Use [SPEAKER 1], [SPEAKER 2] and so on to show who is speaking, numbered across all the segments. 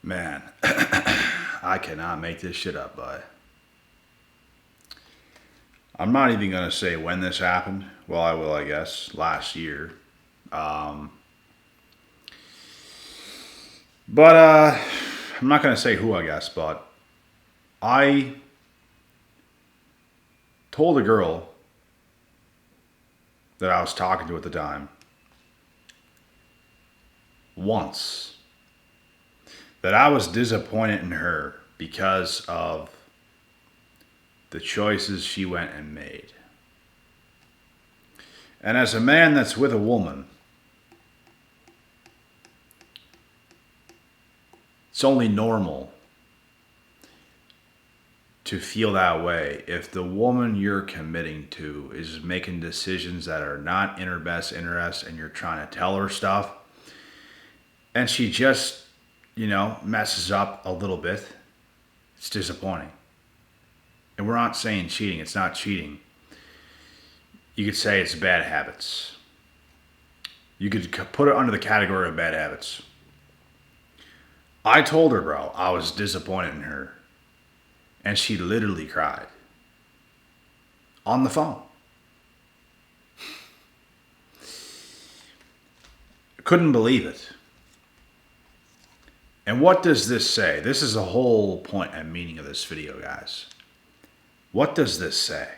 [SPEAKER 1] Man, I cannot make this shit up, bud. I'm not even going to say when this happened. Well, I will, I guess. Last year. Um, but I'm not going to say who, I guess, but I told a girl that I was talking to at the time once that I was disappointed in her because of the choices she went and made. And as a man that's with a woman, it's only normal to feel that way if the woman you're committing to is making decisions that are not in her best interest and you're trying to tell her stuff and she just, messes up a little bit. It's disappointing. And we're not saying cheating. It's not cheating. You could say it's bad habits. You could put it under the category of bad habits. I told her, bro, I was disappointed in her. And she literally cried. On the phone. Couldn't believe it. And what does this say? This is the whole point and meaning of this video, guys. What does this say?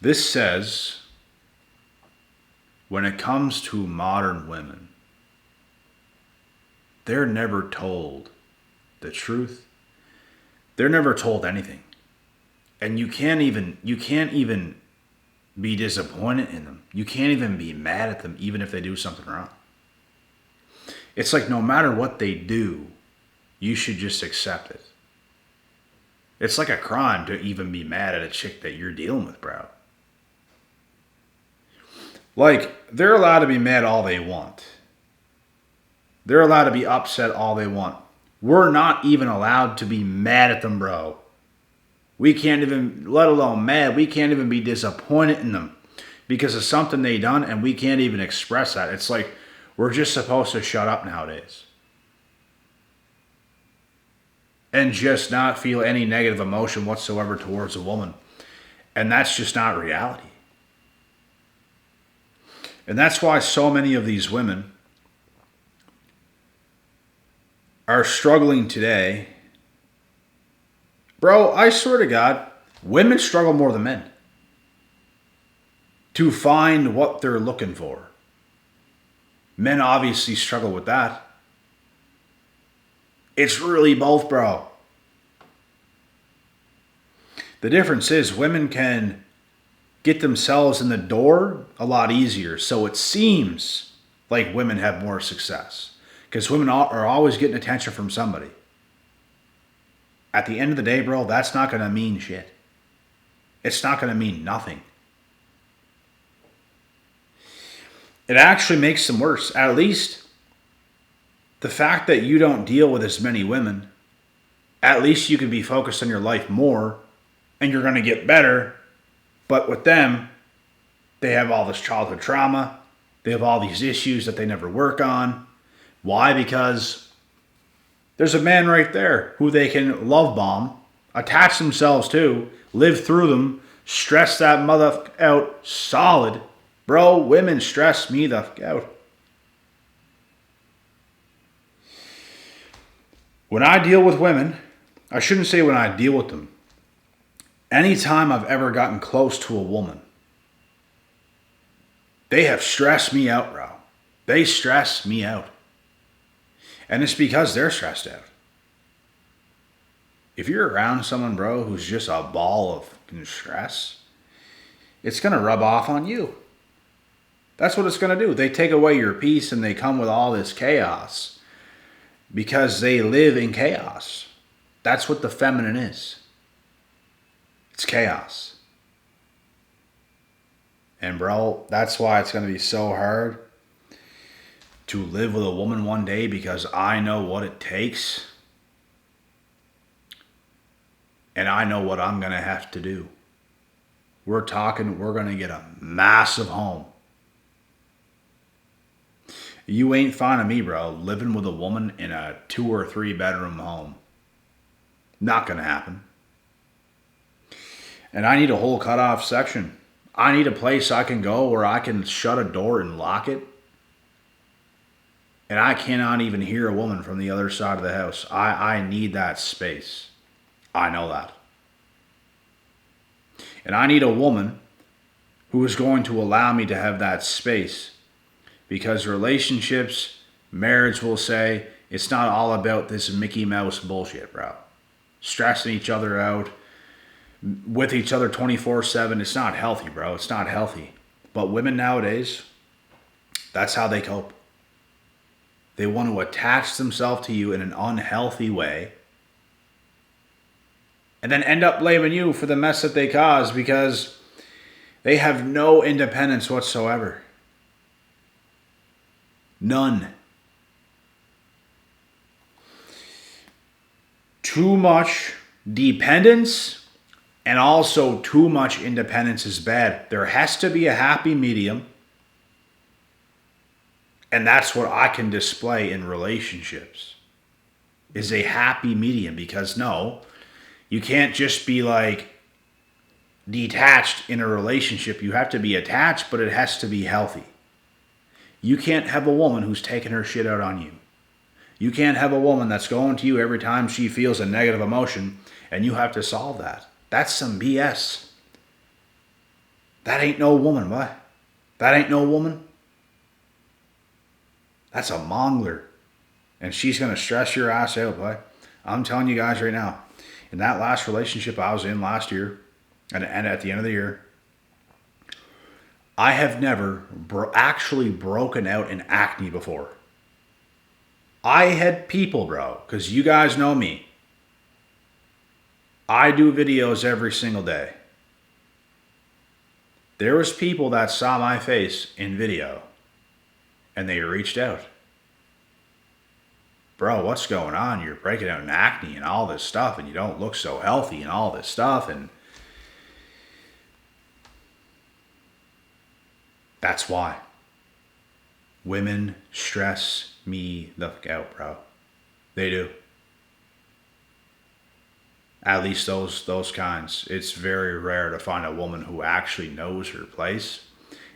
[SPEAKER 1] This says, when it comes to modern women, they're never told the truth. They're never told anything. And you can't even be disappointed in them. You can't even be mad at them even if they do something wrong. It's like no matter what they do, you should just accept it. It's like a crime to even be mad at a chick that you're dealing with, bro. Like, they're allowed to be mad all they want. They're allowed to be upset all they want. We're not even allowed to be mad at them, bro. We can't even, let alone mad, we can't even be disappointed in them because of something they done and we can't even express that. It's like we're just supposed to shut up nowadays. And just not feel any negative emotion whatsoever towards a woman. And that's just not reality. And that's why so many of these women are struggling today. Bro, I swear to God, women struggle more than men to find what they're looking for. Men obviously struggle with that. It's really both, bro. The difference is women can get themselves in the door a lot easier. So it seems like women have more success. Because women are always getting attention from somebody. At the end of the day, bro, that's not going to mean shit. It's not going to mean nothing. It actually makes them worse. At least the fact that you don't deal with as many women, at least you can be focused on your life more and you're going to get better. But with them, they have all this childhood trauma. They have all these issues that they never work on. Why? Because there's a man right there who they can love bomb, attach themselves to, live through them, stress that mother out solid. Bro, women stress me the fuck out. When I deal with women, I shouldn't say when I deal with them. Anytime I've ever gotten close to a woman, they have stressed me out, bro. They stress me out. And it's because they're stressed out. If you're around someone, bro, who's just a ball of stress, it's going to rub off on you. That's what it's going to do. They take away your peace and they come with all this chaos because they live in chaos. That's what the feminine is. It's chaos. And bro, that's why it's going to be so hard to live with a woman one day because I know what it takes. And I know what I'm going to have to do. We're going to get a massive home. You ain't finding me, bro, living with a woman in a 2 or 3 bedroom home. Not gonna happen. And I need a whole cutoff section. I need a place I can go where I can shut a door and lock it. And I cannot even hear a woman from the other side of the house. I need that space. I know that. And I need a woman who is going to allow me to have that space. Because relationships, marriage will say, it's not all about this Mickey Mouse bullshit, bro. Stressing each other out, with each other 24/7. It's not healthy, bro. It's not healthy. But women nowadays, that's how they cope. They want to attach themselves to you in an unhealthy way and then end up blaming you for the mess that they caused because they have no independence whatsoever. None. Too much dependence and also too much independence is bad. There has to be a happy medium. And that's what I can display in relationships. Is a happy medium. Because no, you can't just be like detached in a relationship. You have to be attached, but it has to be healthy. You can't have a woman who's taking her shit out on you. You can't have a woman that's going to you every time she feels a negative emotion and you have to solve that. That's some BS. That ain't no woman, what? That ain't no woman? That's a mongler. And she's going to stress your ass out, boy. I'm telling you guys right now, in that last relationship I was in last year, and at the end of the year, I have never actually broken out in acne before. I had people, bro, because you guys know me. I do videos every single day. There was people that saw my face in video, and they reached out. Bro, what's going on? You're breaking out in acne and all this stuff, and you don't look so healthy and all this stuff, and that's why. Women stress me the fuck out, bro. They do. At least those kinds. It's very rare to find a woman who actually knows her place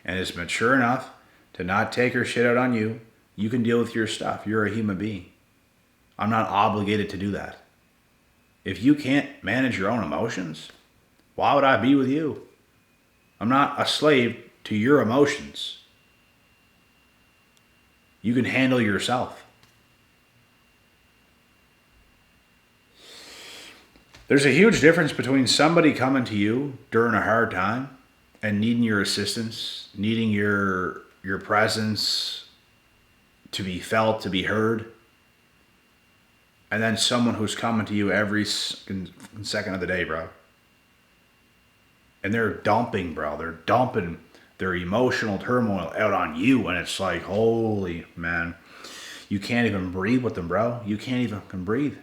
[SPEAKER 1] and is mature enough to not take her shit out on you. You can deal with your stuff. You're a human being. I'm not obligated to do that. If you can't manage your own emotions, why would I be with you? I'm not a slave to your emotions. You can handle yourself. There's a huge difference between somebody coming to you during a hard time and needing your assistance, needing your presence to be felt, to be heard, and then someone who's coming to you every second of the day, bro. And they're dumping, bro. They're dumping their emotional turmoil out on you, and it's like, holy man, you can't even breathe with them, bro. You can't even breathe.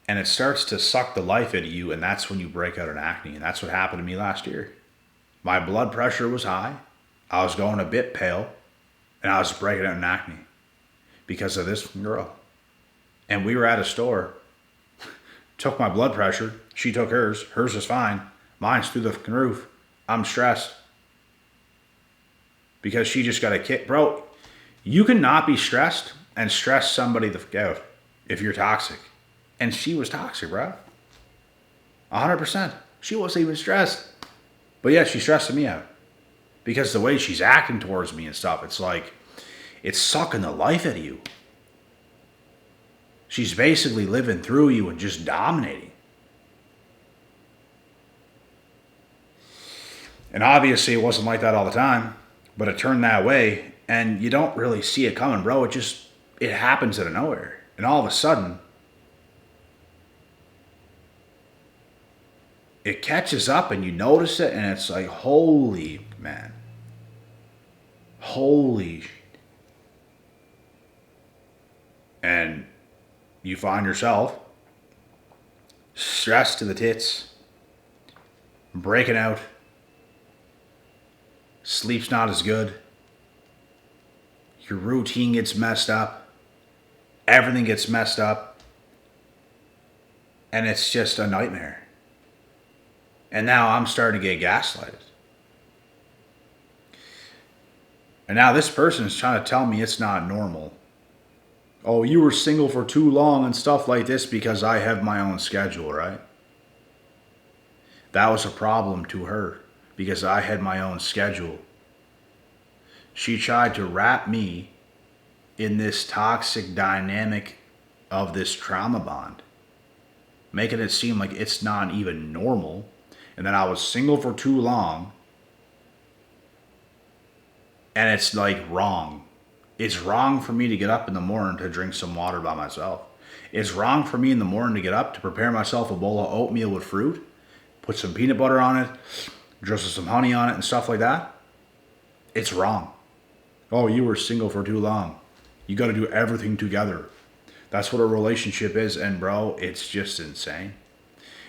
[SPEAKER 1] And it starts to suck the life out of you, and that's when you break out in acne. And that's what happened to me last year. My blood pressure was high. I was going a bit pale, and I was breaking out in acne because of this girl. And we were at a store. Took my blood pressure. She took hers. Hers is fine. Mine's through the fucking roof. I'm stressed. Because she just got a kick. Bro, you cannot be stressed and stress somebody the fuck out if you're toxic. And she was toxic, bro. 100%. She wasn't even stressed. But yeah, she stressed me out. Because the way she's acting towards me and stuff, it's like, it's sucking the life out of you. She's basically living through you and just dominating. And obviously it wasn't like that all the time, but it turned that way, and you don't really see it coming, bro. It happens out of nowhere. And all of a sudden, it catches up and you notice it, and it's like, holy man. Holy shit. And you find yourself stressed to the tits, breaking out, Sleep's not as good. Your routine gets messed up. Everything gets messed up. And it's just a nightmare. And now I'm starting to get gaslighted. And now this person is trying to tell me it's not normal. Oh, you were single for too long and stuff like this because I have my own schedule, right? That was a problem to her because I had my own schedule. She tried to wrap me in this toxic dynamic of this trauma bond, making it seem like it's not even normal and that I was single for too long. And it's like wrong. It's wrong for me to get up in the morning to drink some water by myself. It's wrong for me in the morning to get up to prepare myself a bowl of oatmeal with fruit, put some peanut butter on it, drizzle some honey on it and stuff like that. It's wrong. Oh, you were single for too long. You got to do everything together. That's what a relationship is. And bro, it's just insane.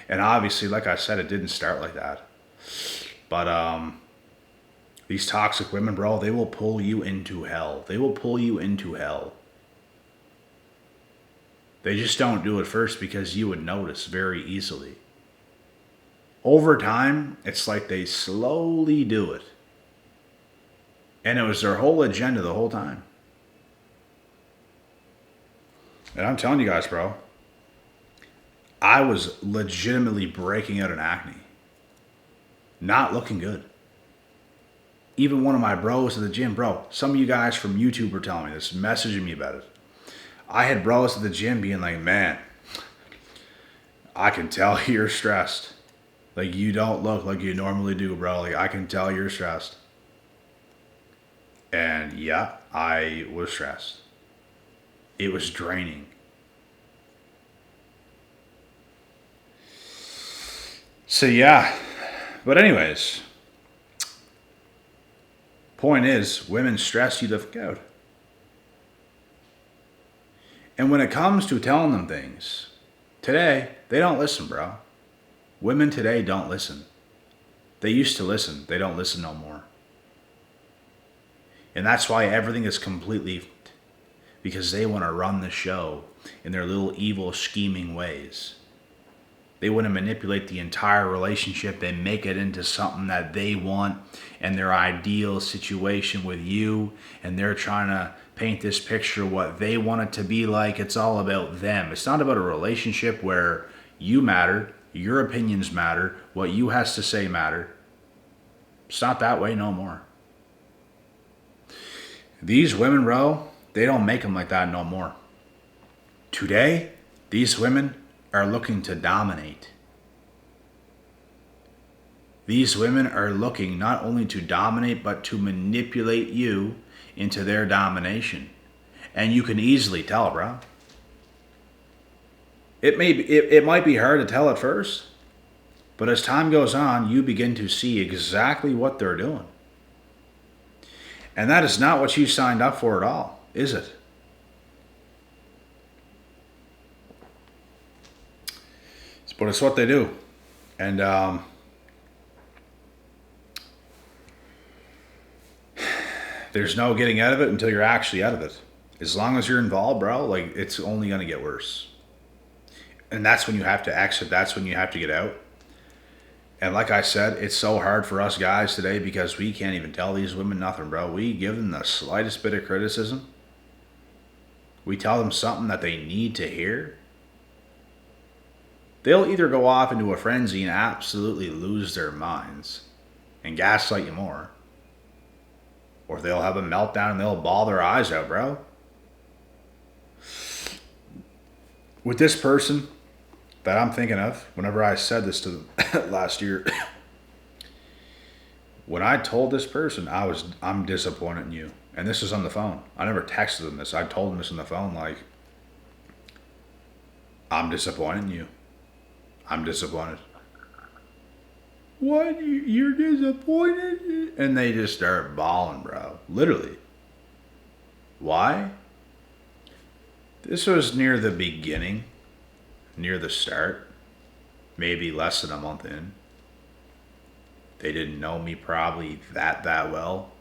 [SPEAKER 1] And obviously, like I said, it didn't start like that. But, these toxic women, bro, they will pull you into hell. They will pull you into hell. They just don't do it first because you would notice very easily. Over time, it's like they slowly do it. And it was their whole agenda the whole time. And I'm telling you guys, bro, I was legitimately breaking out in acne. Not looking good. Even one of my bros at the gym, bro, some of you guys from YouTube were telling me this, messaging me about it. I had bros at the gym being like, man, I can tell you're stressed. Like, you don't look like you normally do, bro. Like, I can tell you're stressed. And yeah, I was stressed. It was draining. So yeah, but anyways, point is, women stress you the fuck out. And when it comes to telling them things, today, they don't listen, bro. Women today don't listen. They used to listen. They don't listen no more. And that's why everything is completely f***ed. Because they want to run the show in their little evil scheming ways. They want to manipulate the entire relationship and make it into something that they want and their ideal situation with you. And they're trying to paint this picture of what they want it to be like. It's all about them. It's not about a relationship where you matter, your opinions matter, what you has to say matter. It's not that way no more. These women, bro, they don't make them like that no more. Today, these women are looking to dominate. These women are looking not only to dominate, but to manipulate you into their domination. And you can easily tell, bro. It might be hard to tell at first, but as time goes on, you begin to see exactly what they're doing. And that is not what you signed up for at all, is it? But it's what they do. And there's no getting out of it until you're actually out of it. As long as you're involved, bro, like, it's only going to get worse. And that's when you have to exit. That's when you have to get out. And like I said, it's so hard for us guys today because we can't even tell these women nothing, bro. We give them the slightest bit of criticism. We tell them something that they need to hear. They'll either go off into a frenzy and absolutely lose their minds and gaslight you more. Or they'll have a meltdown and they'll bawl their eyes out, bro. With this person that I'm thinking of, whenever I said this to them last year, when I told this person, I'm disappointed in you. And this is on the phone. I never texted them this. I told them this on the phone, like, I'm disappointed in you. I'm disappointed. What? You're disappointed? And they just start bawling, bro. Literally. Why? This was near the beginning, near the start, maybe less than a month in. They didn't know me probably that well.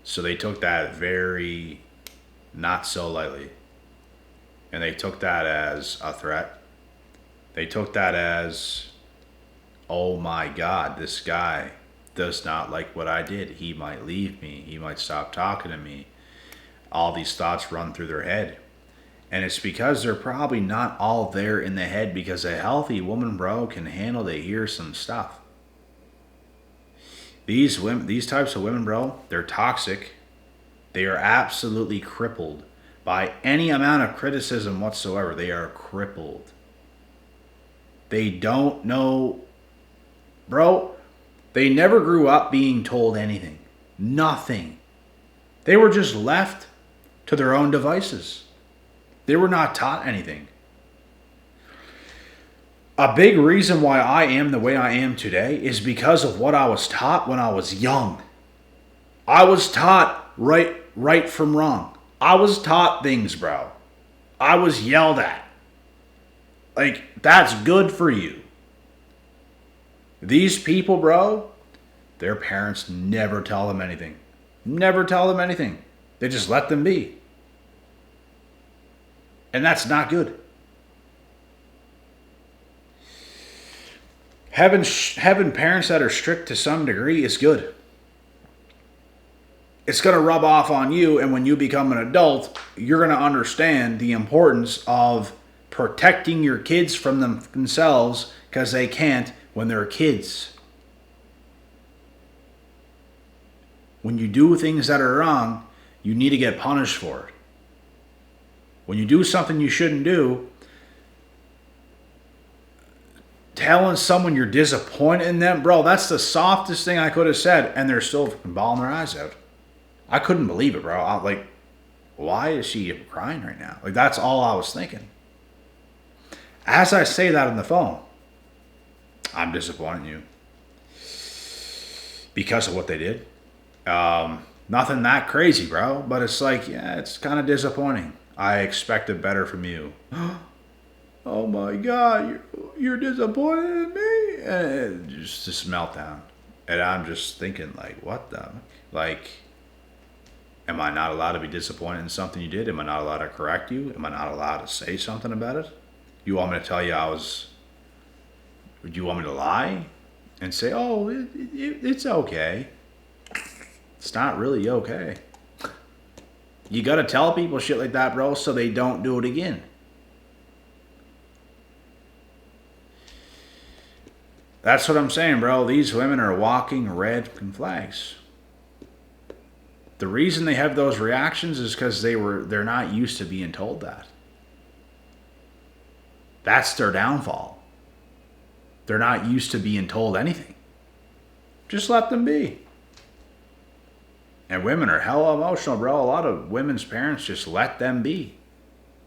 [SPEAKER 1] So they took that very not so lightly. And they took that as a threat. They took that as, oh my God, this guy does not like what I did. He might leave me. He might stop talking to me. All these thoughts run through their head. And it's because they're probably not all there in the head, because a healthy woman, bro, can handle to hear some stuff. These women, these types of women, bro, they're toxic. They are absolutely crippled by any amount of criticism whatsoever. They are crippled. They don't know, bro. They never grew up being told anything. Nothing. They were just left to their own devices. They were not taught anything. A big reason why I am the way I am today is because of what I was taught when I was young. I was taught right from wrong. I was taught things, bro. I was yelled at. Like, that's good for you. These people, bro, their parents never tell them anything. Never tell them anything. They just let them be. And that's not good. Having parents that are strict to some degree is good. It's going to rub off on you, and when you become an adult, you're going to understand the importance of protecting your kids from themselves, because they can't when they're kids. When you do things that are wrong, you need to get punished for it. When you do something you shouldn't do, telling someone you're disappointed in them, bro, that's the softest thing I could have said, and they're still bawling their eyes out. I couldn't believe it, bro. I was like, why is she crying right now? Like, that's all I was thinking. As I say that on the phone, I'm disappointed in you because of what they did. Nothing that crazy, bro, but it's like, yeah, it's kind of disappointing. I expected better from you. Oh my God, you're disappointed in me? And just this meltdown. And I'm just thinking, like, what the? Like, am I not allowed to be disappointed in something you did? Am I not allowed to correct you? Am I not allowed to say something about it? You want me to tell you do you want me to lie? And say, oh, it's okay. It's not really okay. You gotta tell people shit like that, bro, so they don't do it again. That's what I'm saying, bro. These women are walking red flags. The reason they have those reactions is because they're not used to being told that. That's their downfall. They're not used to being told anything. Just let them be. And women are hella emotional, bro. A lot of women's parents just let them be.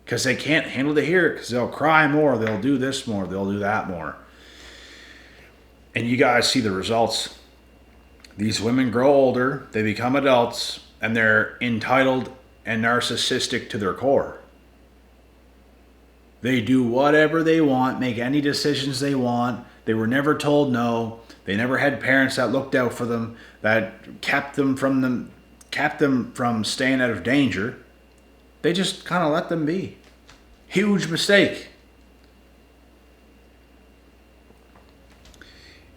[SPEAKER 1] Because they can't handle to hear it, because they'll cry more, they'll do this more, they'll do that more. And you guys see the results. These women grow older, they become adults, and they're entitled and narcissistic to their core. They do whatever they want, make any decisions they want. They were never told no. They never had parents that looked out for them, that kept them from staying out of danger. They just kind of let them be. Huge mistake.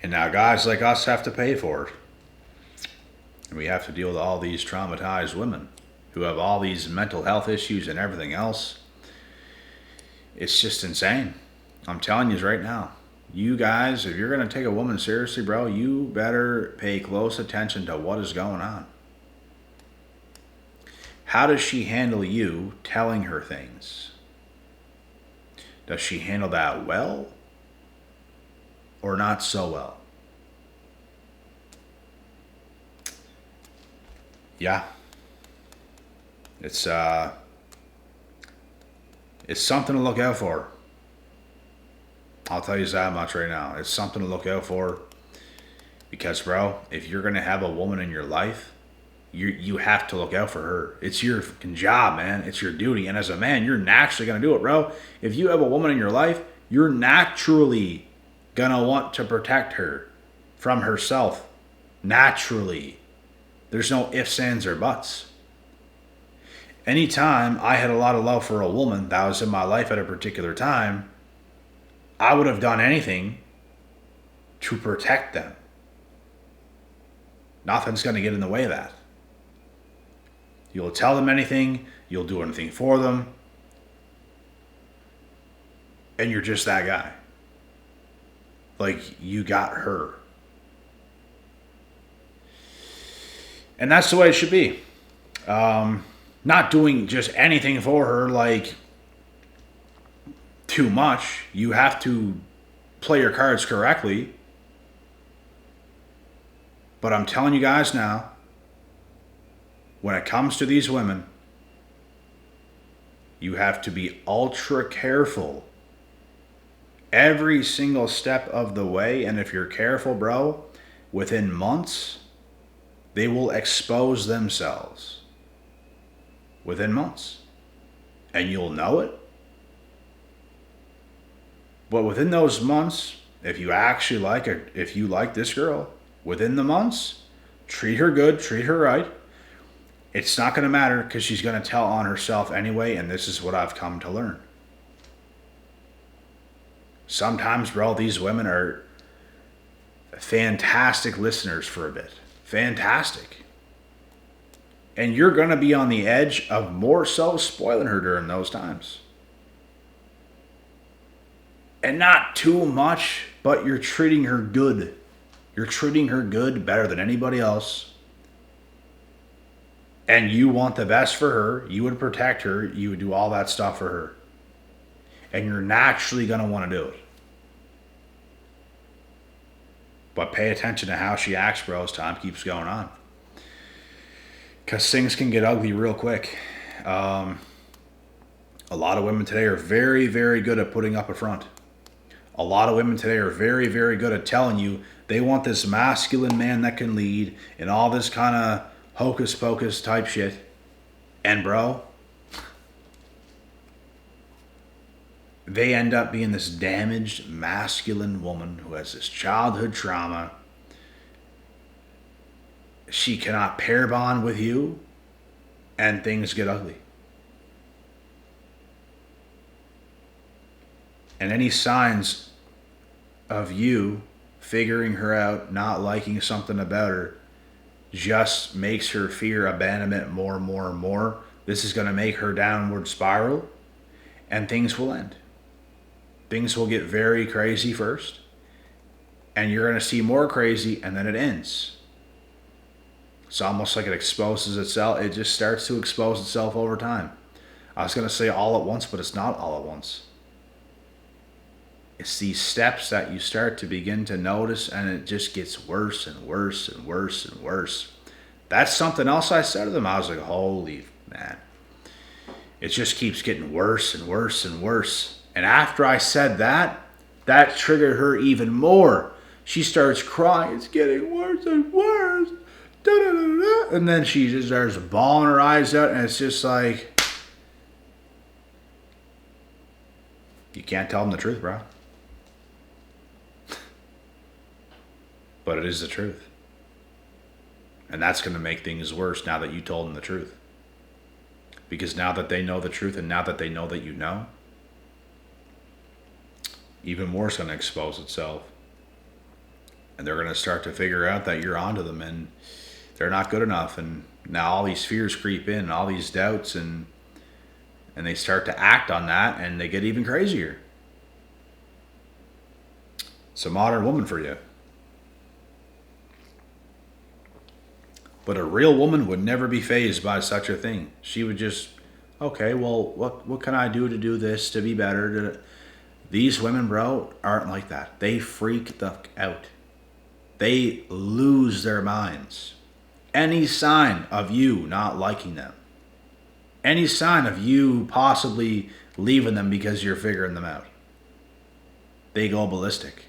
[SPEAKER 1] And now guys like us have to pay for it. And we have to deal with all these traumatized women who have all these mental health issues and everything else. It's just insane. I'm telling you right now. You guys, if you're going to take a woman seriously, bro, you better pay close attention to what is going on. How does she handle you telling her things? Does she handle that well or not so well? Yeah. It's something to look out for. I'll tell you that much right now. It's something to look out for. Because, bro, if you're going to have a woman in your life, you have to look out for her. It's your fucking job, man. It's your duty. And as a man, you're naturally going to do it, bro. If you have a woman in your life, you're naturally going to want to protect her from herself naturally. There's no ifs, ands, or buts. Anytime I had a lot of love for a woman that was in my life at a particular time, I would have done anything to protect them. Nothing's going to get in the way of that. You'll tell them anything, you'll do anything for them, and you're just that guy. Like, you got her. And that's the way it should be. Not doing just anything for her, like, too much. You have to play your cards correctly. But I'm telling you guys now, when it comes to these women, you have to be ultra careful every single step of the way. And if you're careful, bro, within months, they will expose themselves. Within months. And you'll know it. But within those months, if you actually like her, if you like this girl, within the months, treat her good, treat her right. It's not going to matter because she's going to tell on herself anyway, and this is what I've come to learn. Sometimes, bro, these women are fantastic listeners for a bit. Fantastic. And you're going to be on the edge of more so spoiling her during those times. And not too much, but you're treating her good. You're treating her good, better than anybody else. And you want the best for her. You would protect her. You would do all that stuff for her. And you're naturally going to want to do it. But pay attention to how she acts, bro, as time keeps going on. Because things can get ugly real quick. A lot of women today are very, very good at putting up a front. A lot of women today are very, very good at telling you they want this masculine man that can lead and all this kind of hocus pocus type shit. And bro, they end up being this damaged masculine woman who has this childhood trauma. She cannot pair bond with you, and things get ugly. And any signs of you figuring her out, not liking something about her, just makes her fear abandonment more and more and more. This is going to make her downward spiral, and things will end. Things will get very crazy first, and you're going to see more crazy, and then it ends. It's almost like it exposes itself. It just starts to expose itself over time. I was going to say all at once, but it's not all at once. It's these steps that you start to begin to notice, and it just gets worse and worse and worse and worse. That's something else I said to them. I was like, holy man. It just keeps getting worse and worse and worse. And after I said that, that triggered her even more. She starts crying. It's getting worse and worse. Da, da, da, da. And then she just starts bawling her eyes out, and it's just like, you can't tell them the truth, bro. But it is the truth. And that's going to make things worse now that you told them the truth. Because now that they know the truth, and now that they know that you know, even more is going to expose itself. And they're going to start to figure out that you're onto them, and they're not good enough. And now all these fears creep in, all these doubts, and they start to act on that, and they get even crazier. It's a modern woman for you. But a real woman would never be fazed by such a thing. She would just, okay, well, what can I do to do this to be better? These women, bro, aren't like that. They freak the fuck out. They lose their minds. Any sign of you not liking them, any sign of you possibly leaving them because you're figuring them out, they go ballistic.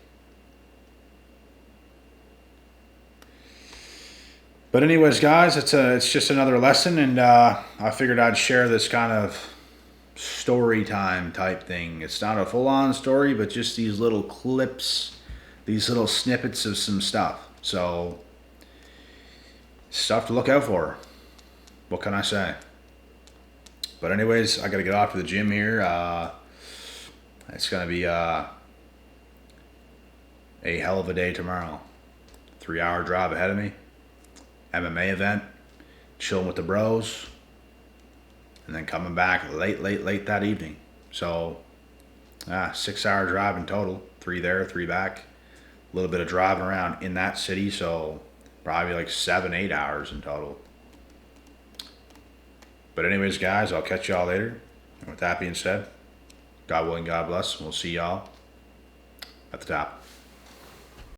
[SPEAKER 1] But anyways, guys, it's just another lesson, and I figured I'd share this kind of story time type thing. It's not a full-on story, but just these little clips these little snippets of some stuff. So, stuff to look out for. What can I say? But anyways, I gotta get off to the gym here. It's gonna be a hell of a day tomorrow. 3-hour drive ahead of me. MMA event. Chilling with the bros. And then coming back late that evening. So, 6-hour drive in total. 3 there, 3 back. A little bit of driving around in that city. So, probably like 7-8 hours in total. But anyways, guys, I'll catch y'all later. And with that being said, God willing, God bless. We'll see y'all at the top.